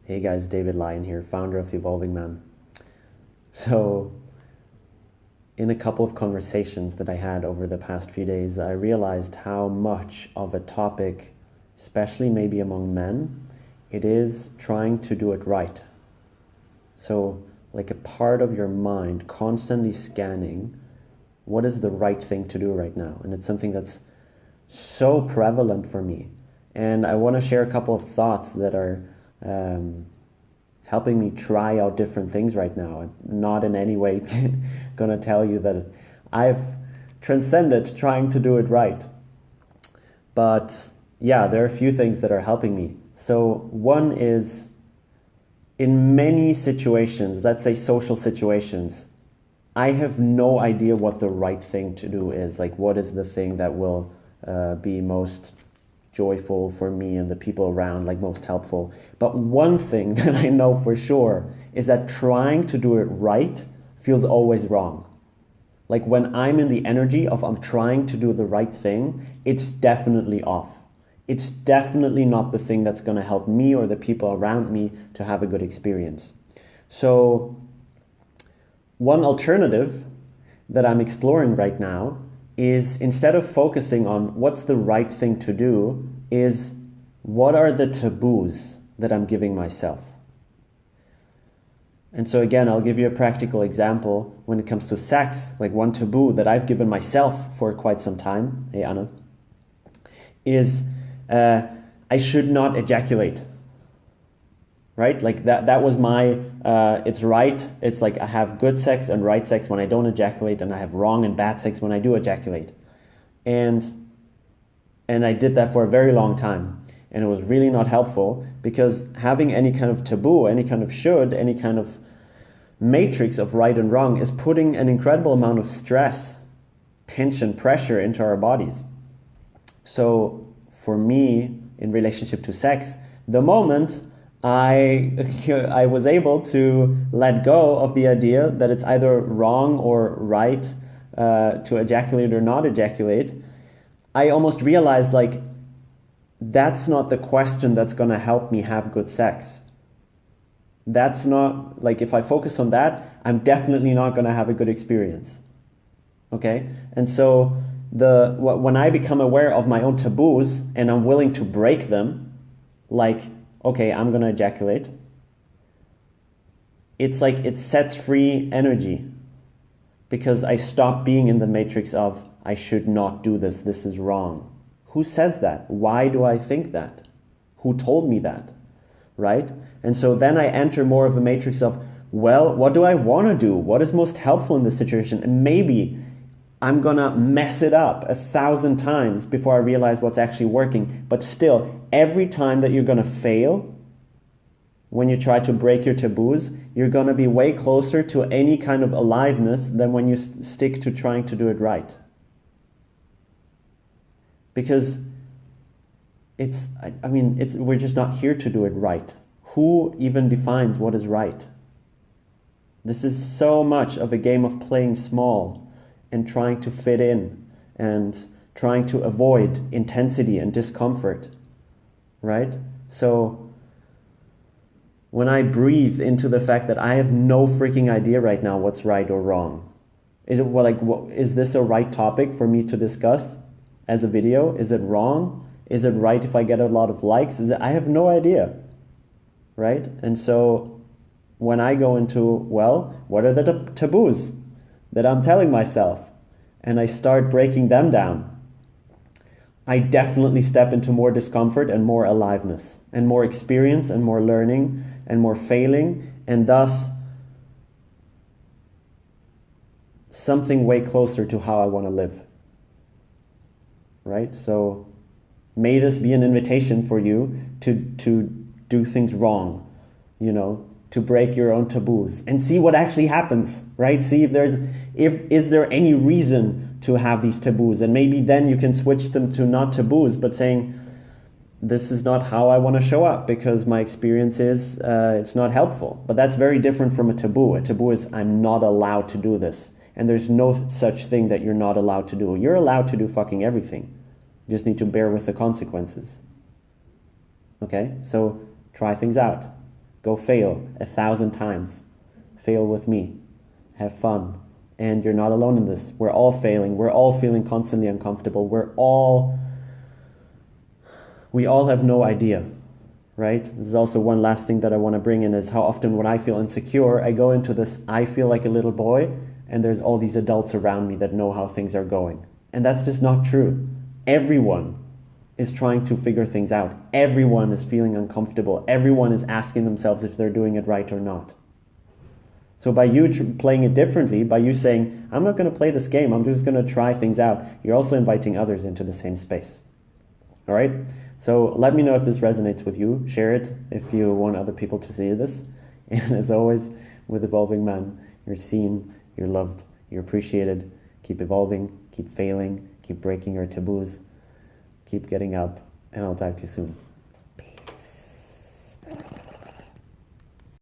Hey guys, David Lyon here, founder of Evolving Man. So, in a couple of conversations that I had over the past few days, I realized how much of a topic, especially maybe among men, it is trying to do it right. So, like a part of your mind constantly scanning what is the right thing to do right now. And it's something that's so prevalent for me. And I want to share a couple of thoughts that are helping me try out different things right now. I'm not in any way going to tell you that I've transcended trying to do it right. But yeah, there are a few things that are helping me. So one is, in many situations, let's say social situations, I have no idea what the right thing to do is. Like, what is the thing that will be most joyful for me and the people around, like most helpful. But one thing that I know for sure is that trying to do it right feels always wrong. Like when I'm in the energy of I'm trying to do the right thing, it's definitely off. It's definitely not the thing that's going to help me or the people around me to have a good experience. So one alternative that I'm exploring right now is, instead of focusing on what's the right thing to do, is what are the taboos that I'm giving myself. And so again, I'll give you a practical example when it comes to sex. Like one taboo that I've given myself for quite some time, hey Anna, is I should not ejaculate. Right? Like that was my, it's right. It's like I have good sex and right sex when I don't ejaculate, and I have wrong and bad sex when I do ejaculate. And I did that for a very long time. And it was really not helpful, because having any kind of taboo, any kind of should, any kind of matrix of right and wrong is putting an incredible amount of stress, tension, pressure into our bodies. So for me, in relationship to sex, the moment I was able to let go of the idea that it's either wrong or right to ejaculate or not ejaculate, I almost realized, like, that's not the question that's going to help me have good sex. That's not, like, if I focus on that, I'm definitely not going to have a good experience. Okay? And so when I become aware of my own taboos and I'm willing to break them, like, okay, I'm going to ejaculate, it's like it sets free energy, because I stop being in the matrix of I should not do this, this is wrong. Who says that? Why do I think that? Who told me that? Right? And so then I enter more of a matrix of, well, what do I want to do? What is most helpful in this situation? And maybe I'm gonna mess it up 1,000 times before I realize what's actually working. But still, every time that you're gonna fail, when you try to break your taboos, you're gonna be way closer to any kind of aliveness than when you stick to trying to do it right. Because we're just not here to do it right. Who even defines what is right? This is so much of a game of playing small and trying to fit in and trying to avoid intensity and discomfort, right? So when I breathe into the fact that I have no freaking idea right now what's right or wrong, is this a right topic for me to discuss as a video? Is it wrong? Is it right if I get a lot of likes? I have no idea, right? And so when I go into, well, what are the taboos that I'm telling myself, and I start breaking them down, I definitely step into more discomfort and more aliveness and more experience and more learning and more failing, and thus something way closer to how I want to live, right? So may this be an invitation for you to do things wrong, to break your own taboos and see what actually happens, right? See is there any reason to have these taboos, and maybe then you can switch them to not taboos, but saying, this is not how I want to show up because my experience is it's not helpful. But that's very different from a taboo. A taboo is, I'm not allowed to do this, and there's no such thing that you're not allowed to do. You're allowed to do fucking everything. You just need to bear with the consequences. Okay, so try things out. Go fail 1,000 times. Fail with me. Have fun. And you're not alone in this. We're all failing. We're all feeling constantly uncomfortable. We all have no idea, right? This is also one last thing that I want to bring in, is how often when I feel insecure, I go into this, I feel like a little boy, and there's all these adults around me that know how things are going. And that's just not true. Everyone is trying to figure things out. Everyone is feeling uncomfortable. Everyone is asking themselves if they're doing it right or not. So by you playing it differently, by you saying, I'm not going to play this game, I'm just going to try things out, you're also inviting others into the same space. All right? So let me know if this resonates with you. Share it if you want other people to see this. And as always, with Evolving Man, you're seen, you're loved, you're appreciated. Keep evolving, keep failing, keep breaking your taboos, keep getting up, and I'll talk to you soon.